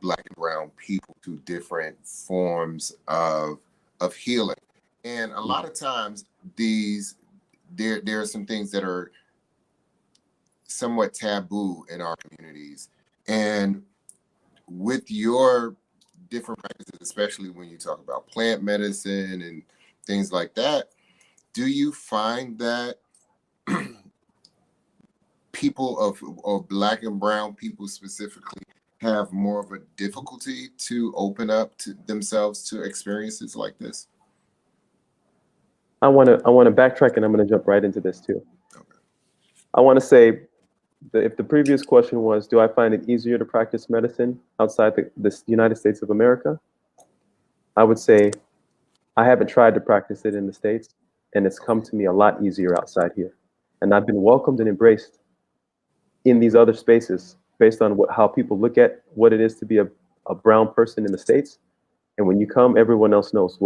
Black and Brown people to different forms of healing. And a lot of times there are some things that are somewhat taboo in our communities. And with your different practices, especially when you talk about plant medicine and things like that, do you find that people of Black and Brown people specifically have more of a difficulty to open up to themselves to experiences like this? I want to backtrack, and I'm going to jump right into this too. Okay. I want to say that if the previous question was, do I find it easier to practice medicine outside the United States of America? I would say I haven't tried to practice it in the States, and it's come to me a lot easier outside here. And I've been welcomed and embraced in these other spaces based on how people look at what it is to be a brown person in the States. And when you come, everyone else knows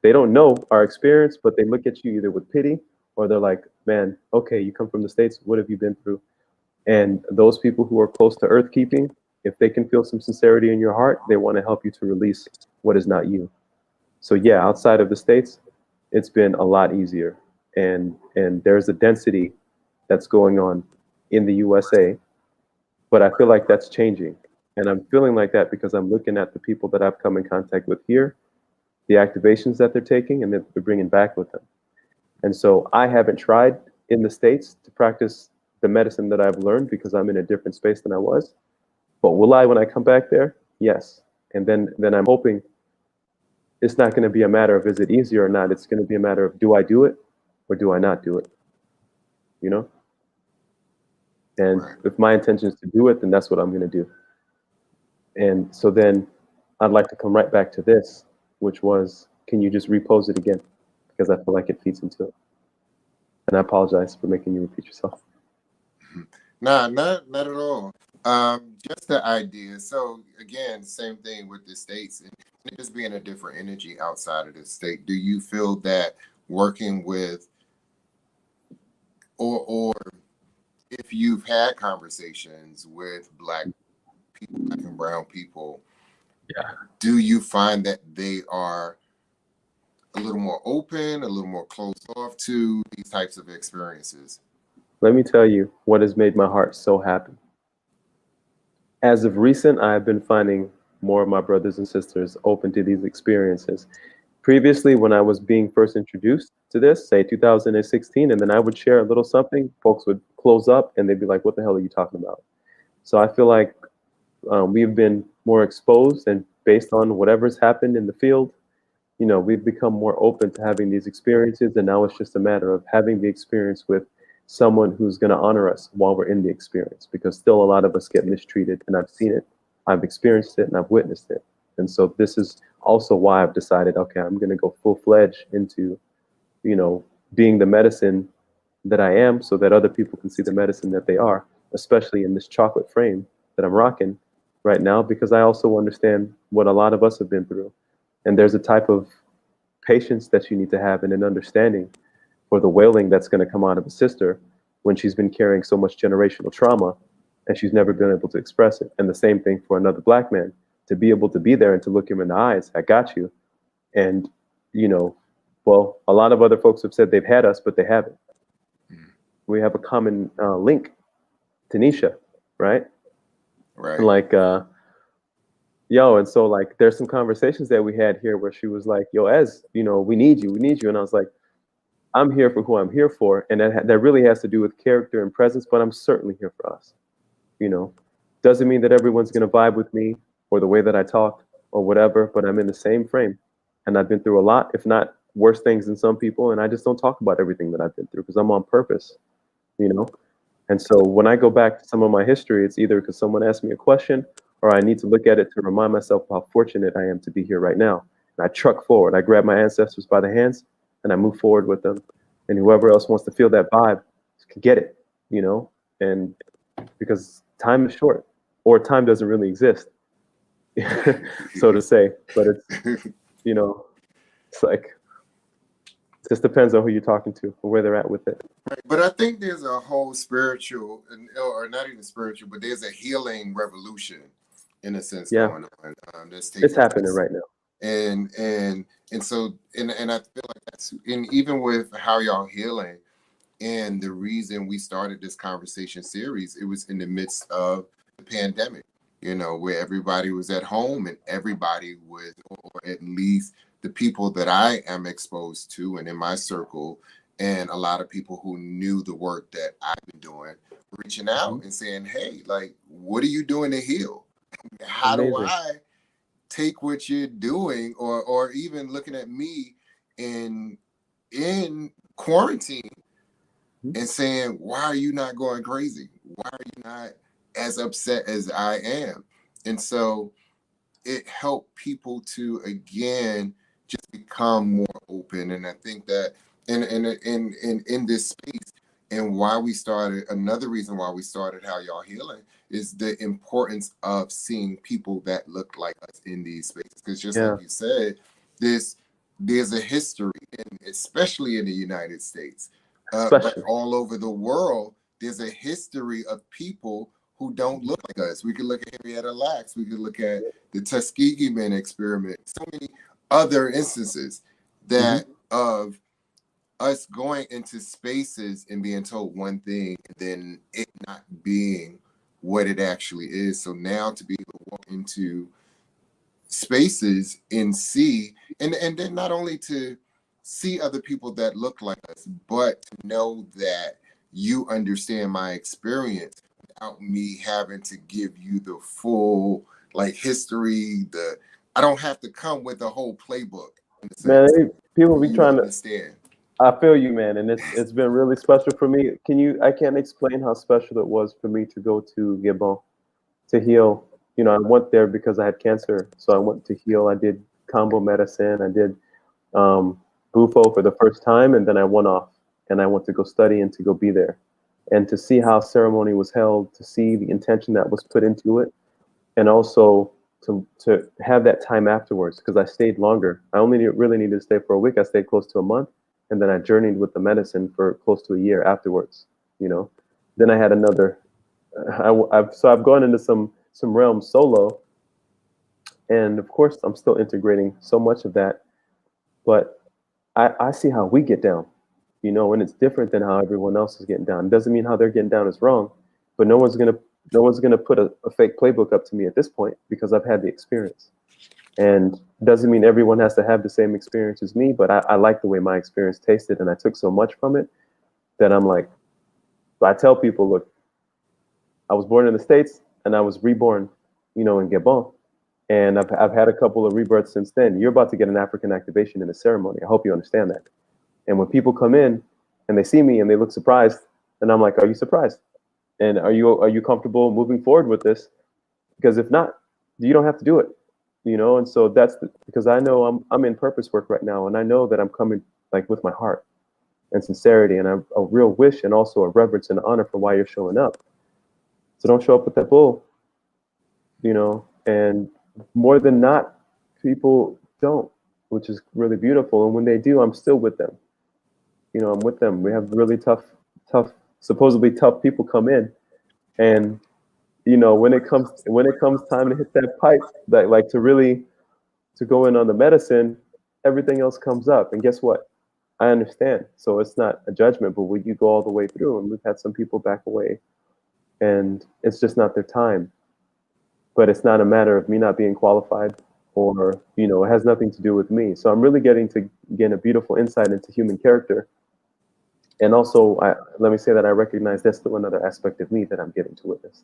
They don't know our experience, but they look at you either with pity or they're like, man, okay, you come from the States. What have you been through? And those people who are close to earth keeping, if they can feel some sincerity in your heart, they want to help you to release what is not you. So yeah, outside of the States, it's been a lot easier. And there's a density that's going on in the USA, but I feel like that's changing. And I'm feeling like that because I'm looking at the people that I've come in contact with here, the activations that they're taking, and that they're bringing back with them. And so I haven't tried in the States to practice the medicine that I've learned because I'm in a different space than I was. But will I when I come back there? Yes. And then I'm hoping it's not going to be a matter of is it easier or not. It's going to be a matter of do I do it or do I not do it? You know? And Right. if my intention is to do it, then that's what I'm going to do. And so then I'd like to come right back to this, which was, can you just repose it again? Because I feel like it feeds into it. And I apologize for making you repeat yourself. Nah, not at all. Just the idea. So again, same thing with the States and just being a different energy outside of the state. Do you feel that working with or if you've had conversations with Black people, Black and brown people, Yeah. do you find that they are a little more open, a little more closed off to these types of experiences? Let me tell you what has made my heart so happy. As of recent, I have been finding more of my brothers and sisters open to these experiences. Previously, when I was being first introduced to this, say 2016, and then I would share a little something, folks would close up and they'd be like, what the hell are you talking about? So I feel like we've been more exposed, and based on whatever's happened in the field, you know, we've become more open to having these experiences. And now it's just a matter of having the experience with someone who's going to honor us while we're in the experience, because still a lot of us get mistreated, and I've seen it, I've experienced it, and I've witnessed it. And so this is also why I've decided, okay, I'm going to go full-fledged into, you know, being the medicine that I am, so that other people can see the medicine that they are, especially in this chocolate frame that I'm rocking right now, because I also understand what a lot of us have been through. And there's a type of patience that you need to have and an understanding for the wailing that's going to come out of a sister when she's been carrying so much generational trauma and she's never been able to express it. And the same thing for another Black man, to be able to be there and to look him in the eyes, I got you. And, you know, well, a lot of other folks have said they've had us, but they haven't. We have a common link, Tanisha, right? Right. And like, and so like, there's some conversations that we had here where she was like, yo, Ez, you know, we need you. And I was like, I'm here for who I'm here for. And that really has to do with character and presence, but I'm certainly here for us. You know, doesn't mean that everyone's going to vibe with me or the way that I talk or whatever, but I'm in the same frame. And I've been through a lot, if not worse things than some people. And I just don't talk about everything that I've been through because I'm on purpose, you know? And so when I go back to some of my history, it's either because someone asked me a question or I need to look at it to remind myself how fortunate I am to be here right now. And I truck forward. I grab my ancestors by the hands and I move forward with them. And whoever else wants to feel that vibe can get it, you know? And because time is short, or time doesn't really exist, so to say. But it's, you know, it's like, it just depends on who you're talking to or where they're at with it. Right. But I think there's a whole spiritual, or not even spiritual, but there's a healing revolution in a sense going on. That's taking It's happening place right now. and so and I feel like that's, and even with how y'all healing, and the reason we started this conversation series, it was in the midst of the pandemic, you know, where everybody was at home and everybody was, or at least the people that I am exposed to and in my circle, and a lot of people who knew the work that I've been doing, reaching out and saying, hey, like, what are you doing to heal? How do I take what you're doing, or even looking at me in quarantine and saying, why are you not going crazy? Why are you not as upset as I am? And so it helped people to, again, just become more open. And I think that in this space, and why we started, another reason why we started How Y'all Healing, is the importance of seeing people that look like us in these spaces. Because just like you said, this there's a history, and especially in the United States, but Especially. all over the world, there's a history of people who don't look like us. We could look at Henrietta Lacks. We could look at the Tuskegee Men experiment. So many other instances that of us going into spaces and being told one thing and then it not being what it actually is. So now to be able to walk into spaces and see, and then not only to see other people that look like us, but to know that you understand my experience without me having to give you the full like history. I don't have to come with a whole playbook. Man, people be trying to understand. I feel you, man, and it's been really special for me. I can't explain how special it was for me to go to Gabon to heal. You know, I went there because I had cancer, so I went to heal. I did combo medicine. I did Bufo for the first time, and then I went off and I went to go study and to go be there, and to see how ceremony was held, to see the intention that was put into it, and also to have that time afterwards, because I stayed longer. I only really needed to stay for a week. I stayed close to a month. And then I journeyed with the medicine for close to a year afterwards, you know. Then I had another, I've gone into some realms solo. And of course, I'm still integrating so much of that. But I see how we get down, you know, and it's different than how everyone else is getting down. It doesn't mean how they're getting down is wrong, but no one's gonna put a fake playbook up to me at this point because I've had the experience. And doesn't mean everyone has to have the same experience as me, but I like the way my experience tasted, and I took so much from it that I'm like, I tell people, look, I was born in the States and I was reborn, you know, in Gabon, and I've had a couple of rebirths since then. You're about to get an African activation in a ceremony. I hope you understand that. And when people come in and they see me and they look surprised, and I'm like, are you surprised? And are you comfortable moving forward with this? Because if not, you don't have to do it. You know, and so because I know I'm in purpose work right now, and I know that I'm coming like with my heart and sincerity and a real wish and also a reverence and honor for why you're showing up. So don't show up with that bull, you know. And more than not, people don't, which is really beautiful. And when they do, I'm still with them. You know, I'm with them. We have really tough, supposedly tough people come in, and you know, when it comes time to hit that pipe, that like to go in on the medicine, everything else comes up. And guess what? I understand. So it's not a judgment, but when you go all the way through, and we've had some people back away, and it's just not their time. But it's not a matter of me not being qualified, or you know, it has nothing to do with me. So I'm really getting to gain a beautiful insight into human character. And also, let me say that I recognize there's still another aspect of me that I'm getting to witness.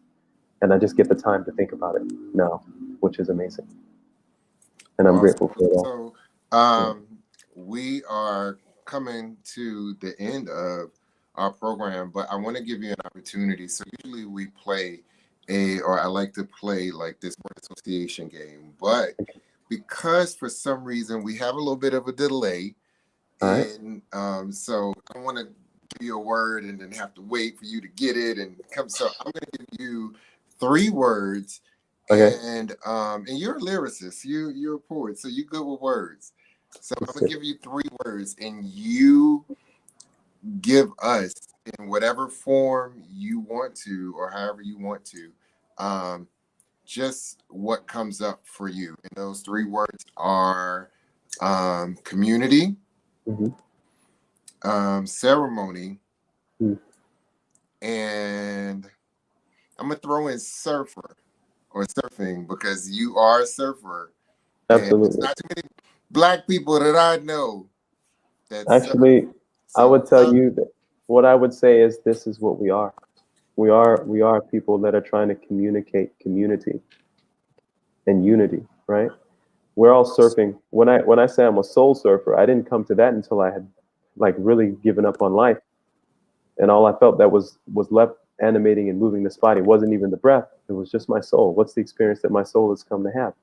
And I just get the time to think about it now, which is amazing. And I'm grateful for it all. So we are coming to the end of our program, but I want to give you an opportunity. So usually we play or I like to play like this word association game, but because for some reason we have a little bit of a delay, and so I don't want to give you a word and then have to wait for you to get it and come. So I'm going to give you 3 words. Okay. And you're a lyricist, you're a poet, so you're good with words. So I'm gonna give you 3 words, and you give us in whatever form you want to, or however you want to, just what comes up for you. And those 3 words are community, ceremony, and I'm gonna throw in surfer. Or surfing, because you are a surfer. Absolutely. And there's not too many Black people that I know that actually I would tell you that what I would say is this is what we are. We are people that are trying to communicate community and unity, right? We're all surfing. When I say I'm a soul surfer, I didn't come to that until I had like really given up on life. And all I felt that was left animating and moving this body wasn't even the breath. It was just my soul. What's the experience that my soul has come to have?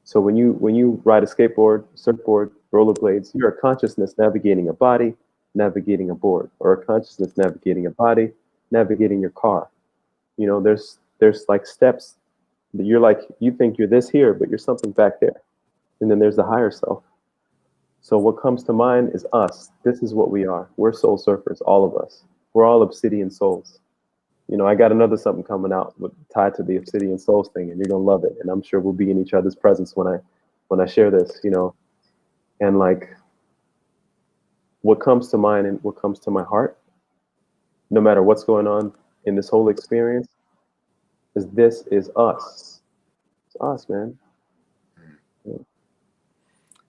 So when you ride a skateboard, surfboard, rollerblades, you're a consciousness navigating a body, navigating a board, or a consciousness navigating a body, navigating your car. You know, there's like steps that you're like, you think you're this here, but you're something back there. And then there's the higher self. So what comes to mind is us. This is what we are. We're soul surfers, all of us. We're all obsidian souls. You know, I got another something coming out tied to the obsidian souls thing, and you're gonna love it. And I'm sure we'll be in each other's presence when I share this. You know, and like what comes to mind and what comes to my heart, no matter what's going on in this whole experience, is this is us. It's us, man.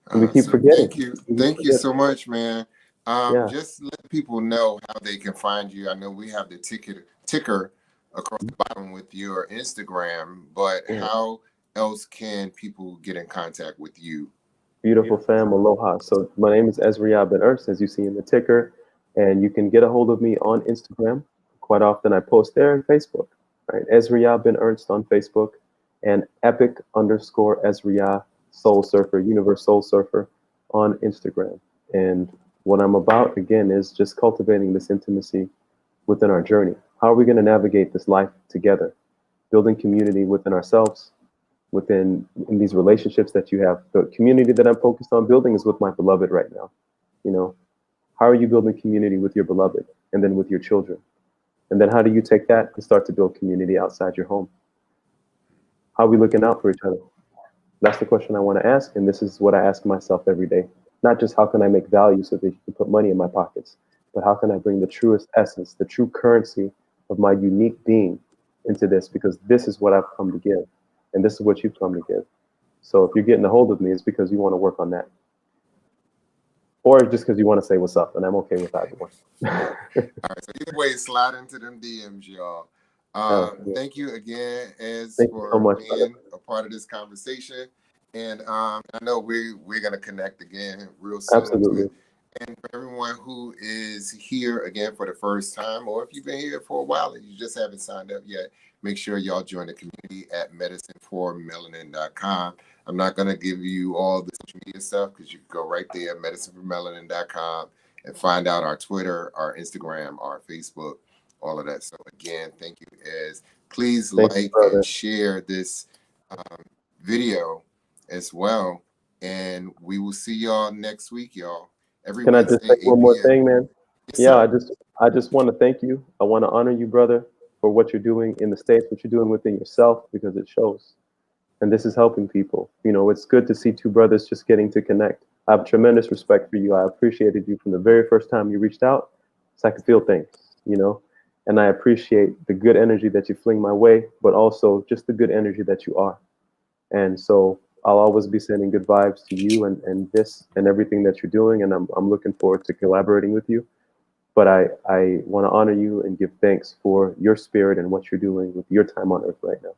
And we keep So forgetting. thank you so much, man. Yeah. Just let people know how they can find you. I know we have the ticker across the bottom with your Instagram, but Yeah. how else can people get in contact with you? Beautiful fam, aloha. So my name is Ezriyah Ben Ernst, as you see in the ticker, and you can get a hold of me on Instagram. Quite often I post there and Facebook, right? Ezriyah Ben Ernst on Facebook, and epic_Ezriyah Soul Surfer, Universe Soul Surfer on Instagram. And what I'm about, again, is just cultivating this intimacy within our journey. How are we going to navigate this life together? Building community within ourselves, in these relationships that you have. The community that I'm focused on building is with my beloved right now. You know, how are you building community with your beloved and then with your children? And then how do you take that and start to build community outside your home? How are we looking out for each other? That's the question I want to ask. And this is what I ask myself every day. Not just how can I make value so that you can put money in my pockets, but how can I bring the truest essence, the true currency of my unique being into this? Because this is what I've come to give. And this is what you've come to give. So if you're getting a hold of me, it's because you want to work on that. Or just because you want to say what's up, and I'm okay with either one. All right, so either way, slide into them DMs, y'all. Yeah. Thank you again, Ez, Thank you so much, being a part of this conversation. And I know we're gonna connect again real soon. Absolutely. And for everyone who is here again for the first time, or if you've been here for a while and you just haven't signed up yet, make sure y'all join the community at Medicine4Melanin.com. I'm not going to give you all the social media stuff because you can go right there, Medicine4Melanin.com, and find out our Twitter, our Instagram, our Facebook, all of that. So again, thank you, Ez. Please like and share this video as well. And we will see y'all next week, y'all. Can I just say one more thing, man? Yes, yeah, sir. I just want to thank you. I want to honor you, brother, for what you're doing in the States, what you're doing within yourself, because it shows. And this is helping people. You know, it's good to see two brothers just getting to connect. I have tremendous respect for you. I appreciated you from the very first time you reached out. So I could feel things, you know, and I appreciate the good energy that you fling my way, but also just the good energy that you are. And so I'll always be sending good vibes to you and this and everything that you're doing. And I'm looking forward to collaborating with you. But I want to honor you and give thanks for your spirit and what you're doing with your time on earth right now,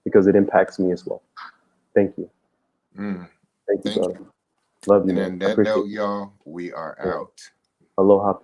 because it impacts me as well. Thank you. Thank you, brother. Love you, man. And on that note, y'all, we are out. Aloha,